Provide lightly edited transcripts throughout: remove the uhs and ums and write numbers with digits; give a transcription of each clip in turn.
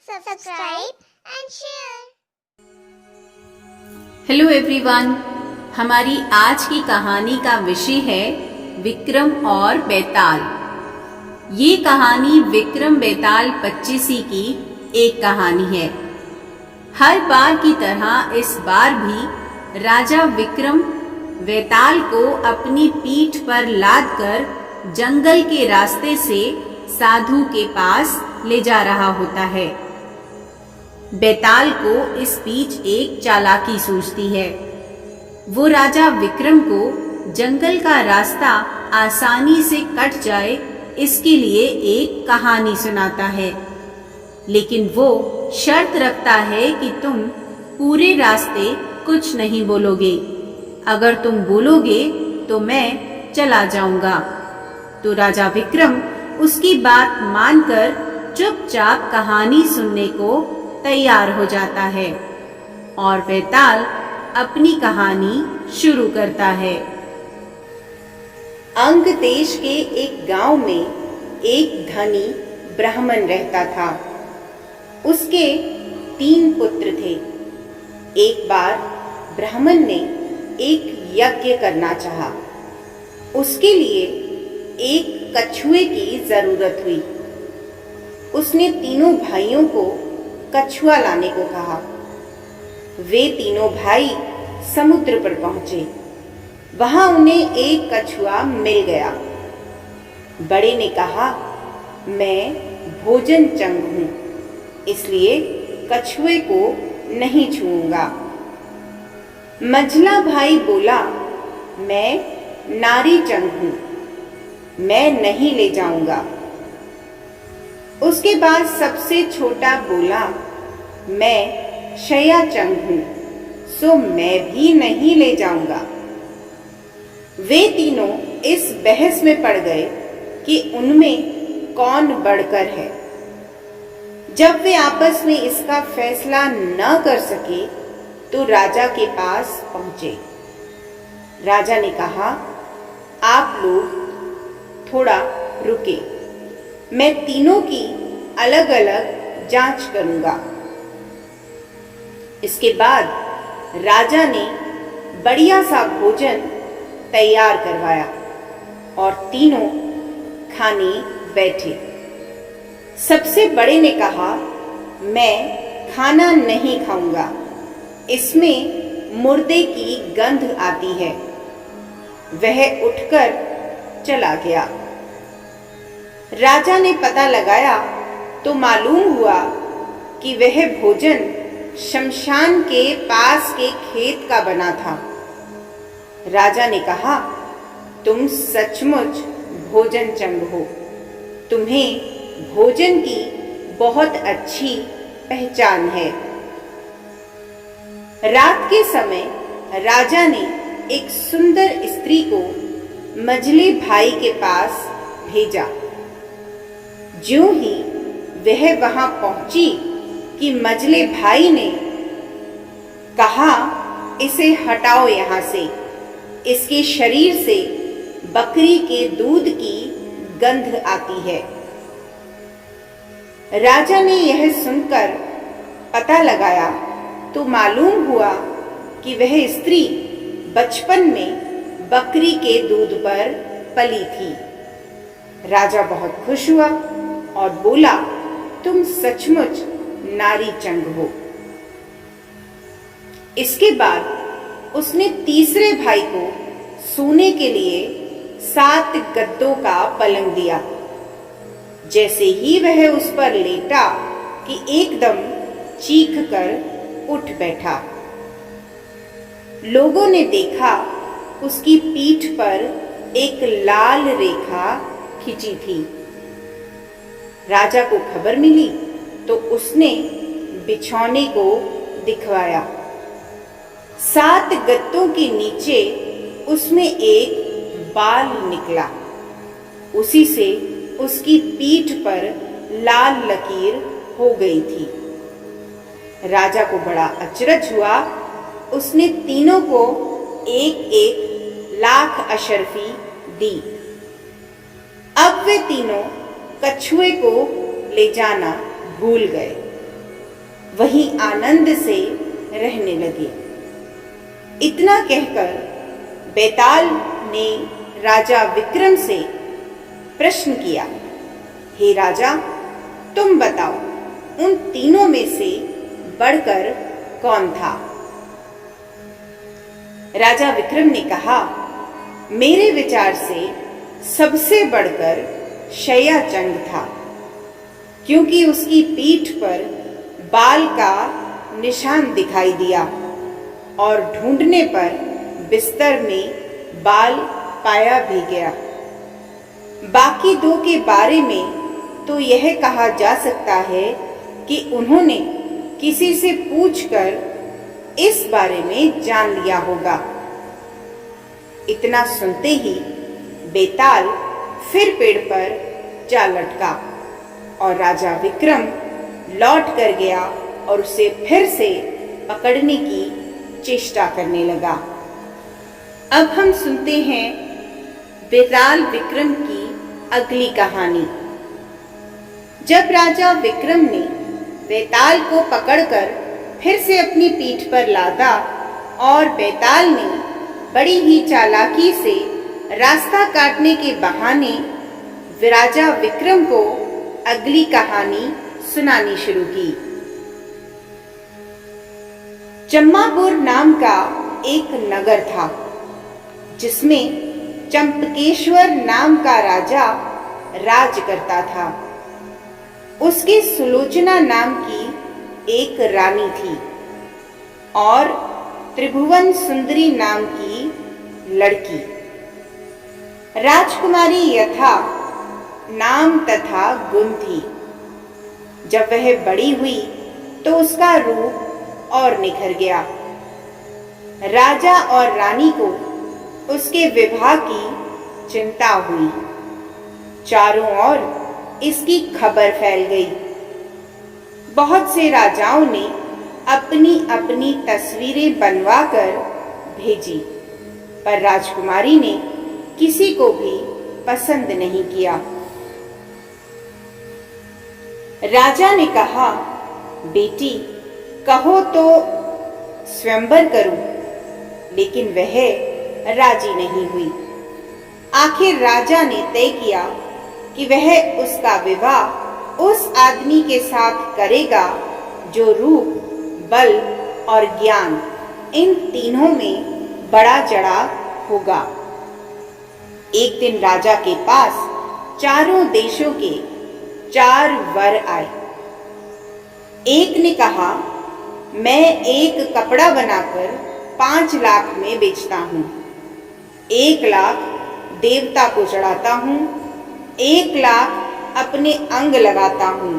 subscribe and share. Hello everyone, हमारी आज की कहानी का विषय है विक्रम और बेताल। ये कहानी विक्रम बेताल पच्चीसी की एक कहानी है। हर बार की तरह इस बार भी राजा विक्रम बेताल को अपनी पीठ पर लादकर जंगल के रास्ते से साधु के पास ले जा रहा होता है। बेताल को इस बीच एक चालाकी सूझती है। वो राजा विक्रम को जंगल का रास्ता आसानी से कट जाए इसके लिए एक कहानी सुनाता है, लेकिन वो शर्त रखता है कि तुम पूरे रास्ते कुछ नहीं बोलोगे। अगर तुम बोलोगे तो मैं चला जाऊंगा। तो राजा विक्रम उसकी बात मानकर चुपचाप कहानी सुनने को तैयार हो जाता है और बेताल अपनी कहानी शुरू करता है। अंग देश के एक गांव में एक धनी ब्राह्मण रहता था। उसके 3 पुत्र थे। एक बार ब्राह्मण ने एक यज्ञ करना चाहा। उसके लिए एक कछुए की जरूरत हुई। उसने तीनों भाइयों को कछुआ लाने को कहा। वे तीनों भाई समुद्र पर पहुंचे। वहां उन्हें एक कछुआ मिल गया। बड़े ने कहा, मैं भोजन चंग हूं, इसलिए कछुए को नहीं छूऊंगा। मझला भाई बोला, मैं नारी चंग हूं, मैं नहीं ले जाऊंगा। उसके बाद सबसे छोटा बोला, मैं शया चंग हूं, सो मैं भी नहीं ले जाऊंगा। वे तीनों इस बहस में पड़ गए कि उनमें कौन बढ़कर है। जब वे आपस में इसका फैसला न कर सके तो राजा के पास पहुंचे। राजा ने कहा, आप लोग थोड़ा रुके, मैं तीनों की अलग अलग जांच करूंगा। इसके बाद राजा ने बढ़िया सा भोजन तैयार करवाया और तीनों खाने बैठे। सबसे बड़े ने कहा, मैं खाना नहीं खाऊंगा, इसमें मुर्दे की गंध आती है। वह उठकर चला गया। राजा ने पता लगाया तो मालूम हुआ कि वह भोजन शमशान के पास के खेत का बना था। राजा ने कहा, तुम सचमुच भोजन चंग हो, तुम्हें भोजन की बहुत अच्छी पहचान है। रात के समय राजा ने एक सुंदर स्त्री को मझले भाई के पास भेजा। ज्यों ही वह वहां पहुंची कि मझले भाई ने कहा, इसे हटाओ यहां से, इसके शरीर से बकरी के दूध की गंध आती है। राजा ने यह सुनकर पता लगाया तो मालूम हुआ कि वह स्त्री बचपन में बकरी के दूध पर पली थी। राजा बहुत खुश हुआ और बोला, तुम सचमुच नारी चंग हो। इसके बाद उसने तीसरे भाई को सोने के लिए 7 गद्दों का पलंग दिया। जैसे ही वह उस पर लेटा कि एकदम चीख कर उठ बैठा। लोगों ने देखा उसकी पीठ पर एक लाल रेखा खिंची थी। राजा को खबर मिली तो उसने बिछौने को दिखवाया। 7 गद्दों के नीचे उसमें एक बाल निकला। उसी से उसकी पीठ पर लाल लकीर हो गई थी। राजा को बड़ा अचरज हुआ। उसने तीनों को 1-1 लाख अशर्फी दी। अब वे तीनों कछुए को ले जाना भूल गए। वहीं आनंद से रहने लगे। इतना कहकर बेताल ने राजा विक्रम से प्रश्न किया, हे राजा, तुम बताओ, उन तीनों में से बढ़कर कौन था? राजा विक्रम ने कहा, मेरे विचार से सबसे बढ़कर शयाचंड था, क्योंकि उसकी पीठ पर बाल का निशान दिखाई दिया और ढूंढने पर बिस्तर में बाल पाया भी गया। बाकी दो के बारे में तो यह कहा जा सकता है कि उन्होंने किसी से पूछकर इस बारे में जान लिया होगा। इतना सुनते ही बेताल फिर पेड़ पर जा लटका और राजा विक्रम लौट कर गया और उसे फिर से पकड़ने की चेष्टा करने लगा। अब हम सुनते हैं बेताल विक्रम की अगली कहानी। जब राजा विक्रम ने बेताल को पकड़कर फिर से अपनी पीठ पर लादा और बेताल ने बड़ी ही चालाकी से रास्ता काटने के बहाने राजा विक्रम को अगली कहानी सुनानी शुरू की। चम्मापुर नाम का एक नगर था, जिसमें चंपकेश्वर नाम का राजा राज करता था। उसकी सुलोचना नाम की एक रानी थी और त्रिभुवन सुंदरी नाम की लड़की। राजकुमारी यथा नाम तथा गुण थी। जब वह बड़ी हुई तो उसका रूप और निखर गया। राजा और रानी को उसके विवाह की चिंता हुई। चारों ओर इसकी खबर फैल गई। बहुत से राजाओं ने अपनी अपनी तस्वीरें बनवाकर भेजी, पर राजकुमारी ने किसी को भी पसंद नहीं किया। राजा ने कहा, बेटी, कहो तो स्वयंवर करूं, लेकिन वह राजी नहीं हुई। आखिर राजा ने तय किया कि वह उसका विवाह उस आदमी के साथ करेगा जो रूप, बल और ज्ञान इन तीनों में बड़ा चढ़ा होगा। एक दिन राजा के पास चारों देशों के 4 वर आए। एक ने कहा, मैं एक कपड़ा बनाकर 5 लाख में बेचता हूँ, 1 लाख देवता को चढ़ाता हूँ, 1 लाख अपने अंग लगाता हूँ,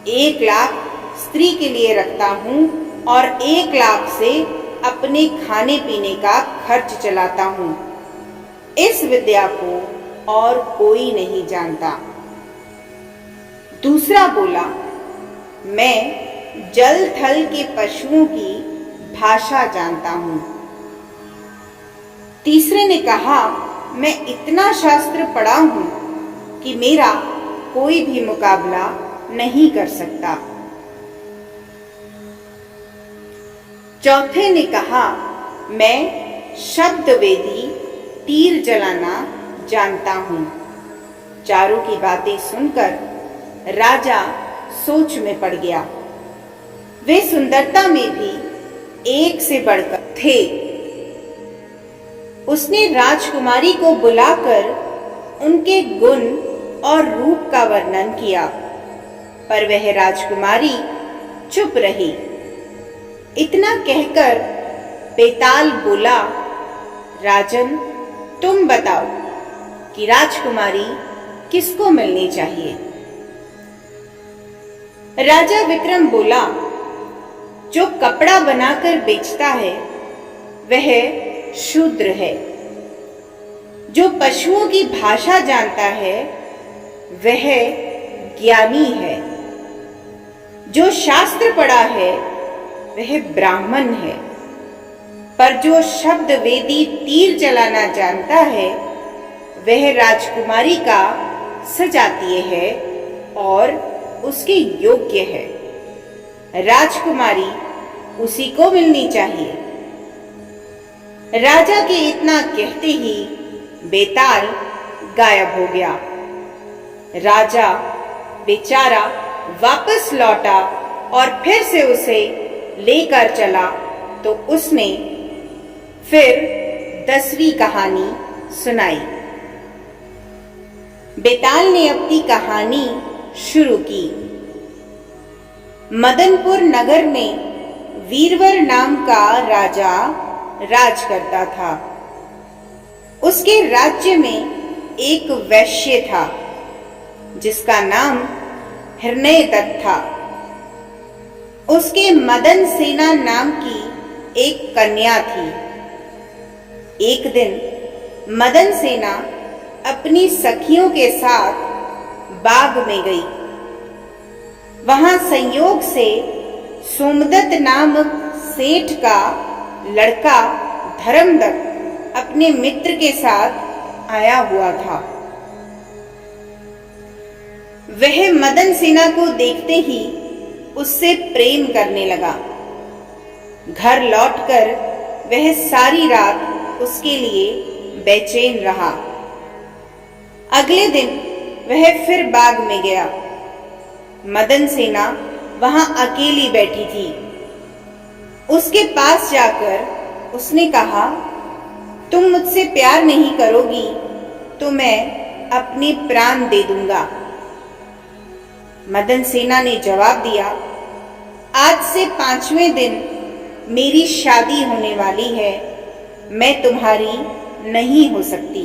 1 लाख स्त्री के लिए रखता हूँ और 1 लाख से अपने खाने पीने का खर्च चलाता हूँ। इस विद्या को और कोई नहीं जानता। दूसरा बोला, मैं जल थल के पशुओं की भाषा जानता हूँ। तीसरे ने कहा, मैं इतना शास्त्र पढ़ा हूँ कि मेरा कोई भी मुकाबला नहीं कर सकता। चौथे ने कहा, मैं शब्द वेदी तीर जलाना जानता हूँ। चारों की बातें सुनकर राजा सोच में पड़ गया। वे सुंदरता में भी एक से बढ़कर थे। उसने राजकुमारी को बुलाकर उनके गुण और रूप का वर्णन किया, पर वह राजकुमारी चुप रही। इतना कहकर बेताल बोला, राजन, तुम बताओ कि राजकुमारी किसको मिलनी चाहिए? राजा विक्रम बोला, जो कपड़ा बनाकर बेचता है वह शूद्र है, जो पशुओं की भाषा जानता है वह ज्ञानी है, जो शास्त्र पढ़ा है वह ब्राह्मण है, पर जो शब्द वेदी तीर चलाना जानता है वह राजकुमारी का सजातीय है और उसके योग्य है। राजकुमारी उसी को मिलनी चाहिए। राजा के इतना कहते ही बेताल गायब हो गया। राजा बेचारा वापस लौटा और फिर से उसे लेकर चला तो उसने फिर 10वीं कहानी सुनाई। बेताल ने अपनी कहानी शुरू की। मदनपुर नगर में वीरवर नाम का राजा राज करता था। उसके राज्य में एक वैश्य था जिसका नाम हिरण्यदत्त था। उसके मदन सेना नाम की एक कन्या थी। एक दिन मदन सेना अपनी सखियों के साथ बाग में गई। वहां संयोग से सोमदत्त नामक सेठ का लड़का धर्मदत्त अपने मित्र के साथ आया हुआ था। वह मदन सेना को देखते ही उससे प्रेम करने लगा। घर लौटकर वह सारी रात उसके लिए बेचैन रहा। अगले दिन वह फिर बाग में गया। मदन सेना वहां अकेली बैठी थी। उसके पास जाकर उसने कहा, तुम मुझसे प्यार नहीं करोगी तो मैं अपने प्राण दे दूंगा। मदन सेना ने जवाब दिया, आज से 5वें दिन मेरी शादी होने वाली है, मैं तुम्हारी नहीं हो सकती।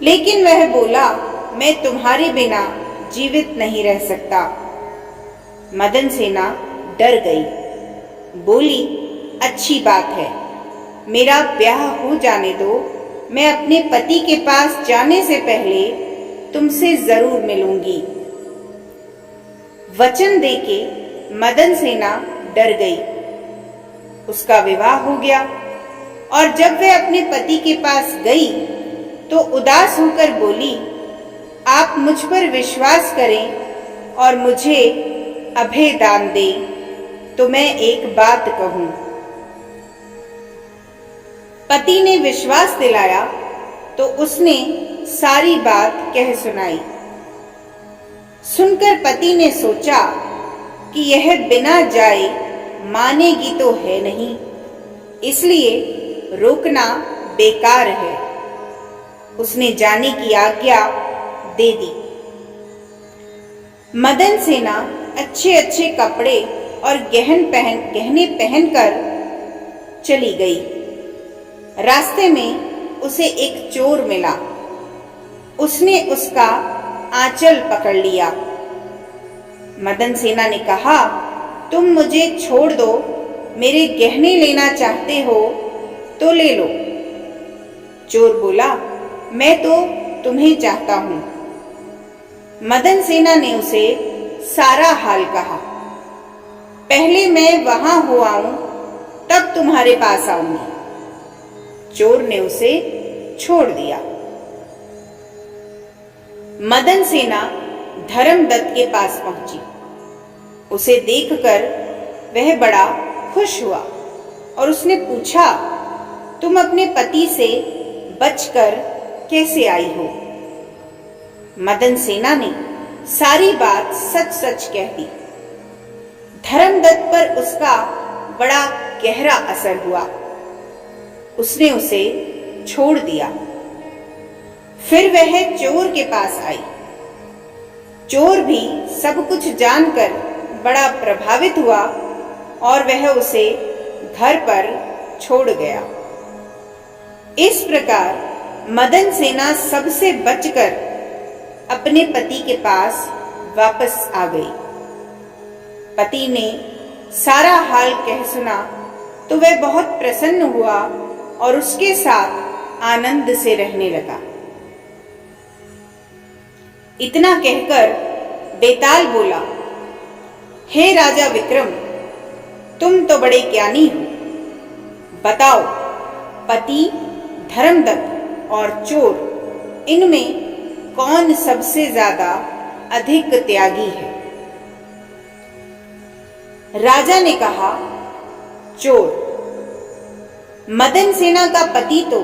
लेकिन वह बोला, मैं तुम्हारे बिना जीवित नहीं रह सकता। मदन सेना डर गई। बोली, अच्छी बात है, मेरा ब्याह हो जाने दो। मैं अपने पति के पास जाने से पहले तुमसे जरूर मिलूंगी। वचन देके मदन सेना डर गई। उसका विवाह हो गया और जब वह अपने पति के पास गई तो उदास होकर बोली, आप मुझ पर विश्वास करें और मुझे अभय दान दें तो मैं एक बात कहूं। पति ने विश्वास दिलाया तो उसने सारी बात कह सुनाई। सुनकर पति ने सोचा कि यह बिना जाए मानेगी तो है नहीं, इसलिए रोकना बेकार है। उसने जाने की आज्ञा दे दी। मदन सेना अच्छे अच्छे कपड़े और गहने पहनकर चली गई। रास्ते में उसे एक चोर मिला। उसने उसका आंचल पकड़ लिया। मदन सेना ने कहा, तुम मुझे छोड़ दो, मेरे गहने लेना चाहते हो तो ले लो। चोर बोला, मैं तो तुम्हें चाहता हूं। मदन सेना ने उसे सारा हाल कहा। पहले मैं वहां हो आऊं तब तुम्हारे पास आऊंगी। चोर ने उसे छोड़ दिया। मदन सेना धर्मदत्त के पास पहुंची। उसे देखकर वह बड़ा खुश हुआ और उसने पूछा, तुम अपने पति से बचकर कैसे आई हो? मदन सेना ने सारी बात सच सच कह दी। धर्मदत्त पर उसका बड़ा गहरा असर हुआ। उसने उसे छोड़ दिया। फिर वह चोर के पास आई। चोर भी सब कुछ जानकर बड़ा प्रभावित हुआ और वह उसे घर पर छोड़ गया। इस प्रकार मदन सेना सबसे बचकर अपने पति के पास वापस आ गई। पति ने सारा हाल कह सुना तो वह बहुत प्रसन्न हुआ और उसके साथ आनंद से रहने लगा। इतना कहकर बेताल बोला, हे राजा विक्रम, तुम तो बड़े ज्ञानी हो। बताओ, पति, धर्मदत्त और चोर, इनमें कौन सबसे ज्यादा अधिक त्यागी है? राजा ने कहा, चोर। मदन सेना का पति तो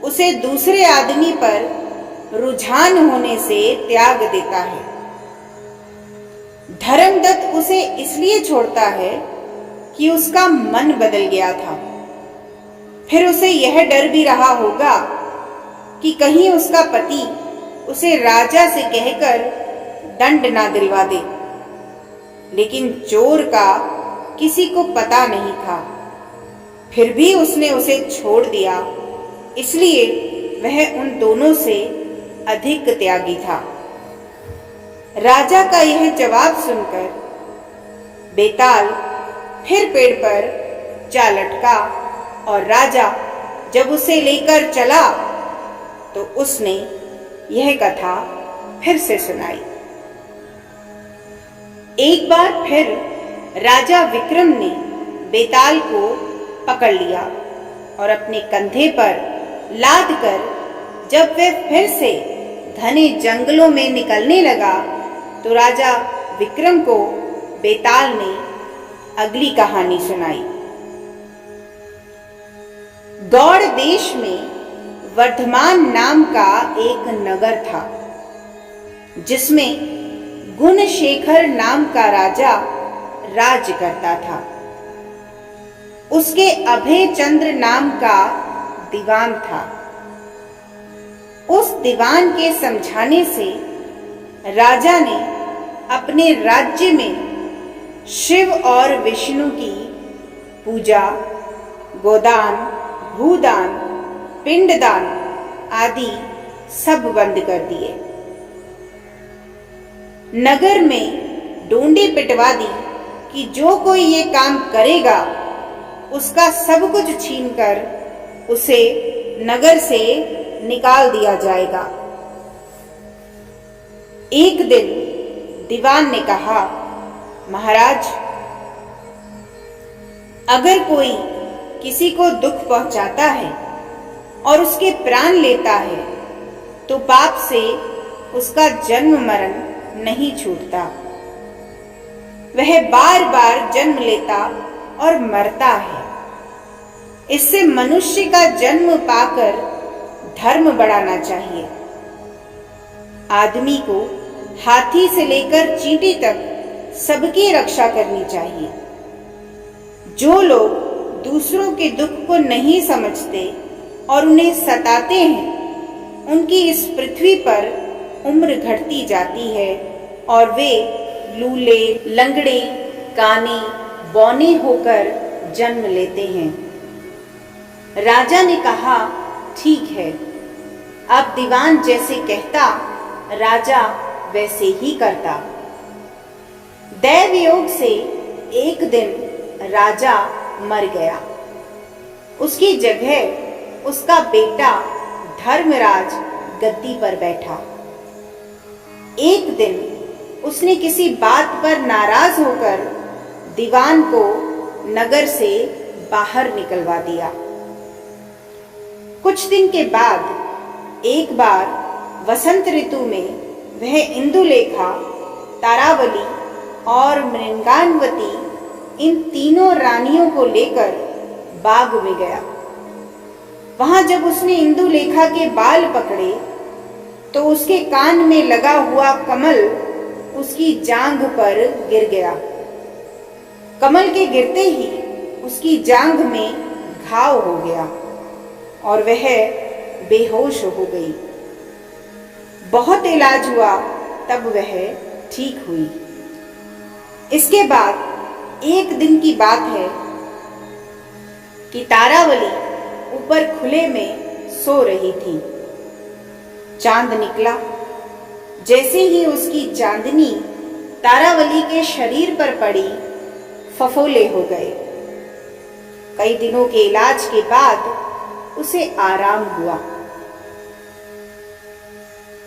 उसे दूसरे आदमी पर रुझान होने से त्याग देता है। धर्मदत्त उसे इसलिए छोड़ता है कि उसका मन बदल गया था। फिर उसे यह डर भी रहा होगा कि कहीं उसका पति उसे राजा से कहकर दंड ना दिलवा दे। लेकिन चोर का किसी को पता नहीं था। फिर भी उसने उसे छोड़ दिया, इसलिए वह उन दोनों से अधिक त्यागी था। राजा का यह जवाब सुनकर बेताल फिर पेड़ पर जा लटका और राजा जब उसे लेकर चला तो उसने यह कथा फिर से सुनाई। एक बार फिर राजा विक्रम ने बेताल को पकड़ लिया और अपने कंधे पर लाद कर जब वह फिर से घने जंगलों में निकलने लगा तो राजा विक्रम को बेताल ने अगली कहानी सुनाई। गौड़ देश में वर्धमान नाम का एक नगर था, जिसमें गुणशेखर नाम का राजा राज करता था। उसके अभय चंद्र नाम का दीवान था। उस दीवान के समझाने से राजा ने अपने राज्य में शिव और विष्णु की पूजा, गोदान, भूदान, पिंडदान आदि सब बंद कर दिए। नगर में डोंडी पिटवा दी कि जो कोई ये काम करेगा उसका सब कुछ छीनकर उसे नगर से निकाल दिया जाएगा। एक दिन दीवान ने कहा, महाराज, अगर कोई किसी को दुख पहुंचाता है और उसके प्राण लेता है तो पाप से उसका जन्म मरण नहीं छूटता। वह बार बार जन्म लेता और मरता है। इससे मनुष्य का जन्म पाकर धर्म बढ़ाना चाहिए। आदमी को हाथी से लेकर चींटी तक सबकी रक्षा करनी चाहिए। जो लोग दूसरों के दुख को नहीं समझते और उन्हें सताते हैं, उनकी इस पृथ्वी पर उम्र घटती जाती है और वे लूले, लंगड़े, काने, बौने होकर जन्म लेते हैं। राजा ने कहा, ठीक है। अब दीवान जैसे कहता, राजा वैसे ही करता। दैव योग से एक दिन राजा मर गया। उसकी जगह उसका बेटा धर्मराज गद्दी पर बैठा। एक दिन उसने किसी बात पर नाराज होकर दीवान को नगर से बाहर निकलवा दिया। कुछ दिन के बाद एक बार वसंत ऋतु में वह इंदुलेखा, तारावली और मृंगानवती इन तीनों रानियों को लेकर बाग में गया। वहां जब उसने इंदुलेखा के बाल पकड़े तो उसके कान में लगा हुआ कमल उसकी जांघ पर गिर गया। कमल के गिरते ही उसकी जांघ में घाव हो गया और वह बेहोश हो गई। बहुत इलाज हुआ तब वह ठीक हुई। इसके बाद एक दिन की बात है कि तारावली ऊपर खुले में सो रही थी। चांद निकला। जैसे ही उसकी चांदनी तारावली के शरीर पर पड़ी, फफोले हो गए। कई दिनों के इलाज के बाद उसे आराम हुआ।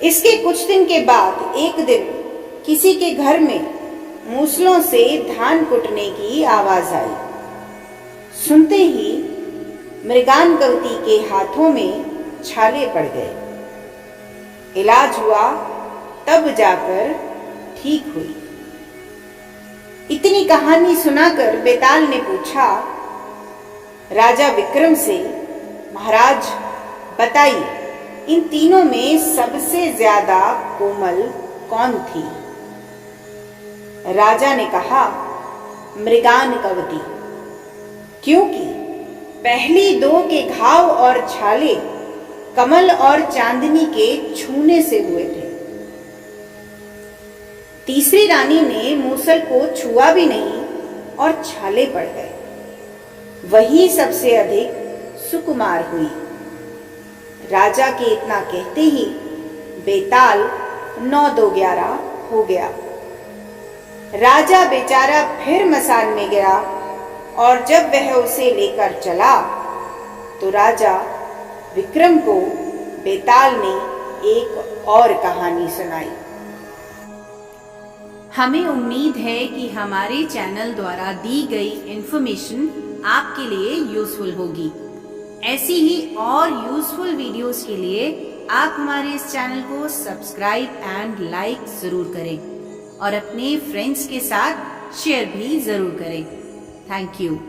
इसके कुछ दिन के बाद एक दिन किसी के घर में मूसलों से धान कुटने की आवाज आई। सुनते ही मृगानकवती के हाथों में छाले पड़ गए। इलाज हुआ तब जाकर ठीक हुई। इतनी कहानी सुनाकर बेताल ने पूछा राजा विक्रम से, महाराज बताइए, इन तीनों में सबसे ज्यादा कोमल कौन थी? राजा ने कहा, मृगानकवती, क्योंकि पहली दो के घाव और छाले कमल और चांदनी के छूने से हुए थे। तीसरी रानी ने मूसल को छुआ भी नहीं और छाले पड़ गए। वही सबसे अधिक सुकुमार हुई। राजा के इतना कहते ही बेताल 9-2-11 हो गया। राजा बेचारा फिर मसान में गया और जब वह उसे लेकर चला तो राजा विक्रम को बेताल ने एक और कहानी सुनाई। हमें उम्मीद है कि हमारे चैनल द्वारा दी गई इन्फॉर्मेशन आपके लिए यूजफुल होगी। ऐसी ही और यूजफुल वीडियोस के लिए आप हमारे इस चैनल को सब्सक्राइब एंड लाइक जरूर करें और अपने फ्रेंड्स के साथ शेयर भी जरूर करें। Thank you.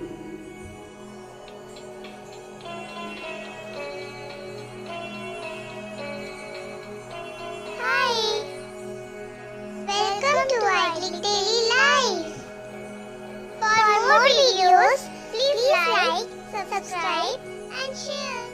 Welcome to Idyllic Daily Life. For more videos, please like, subscribe and share.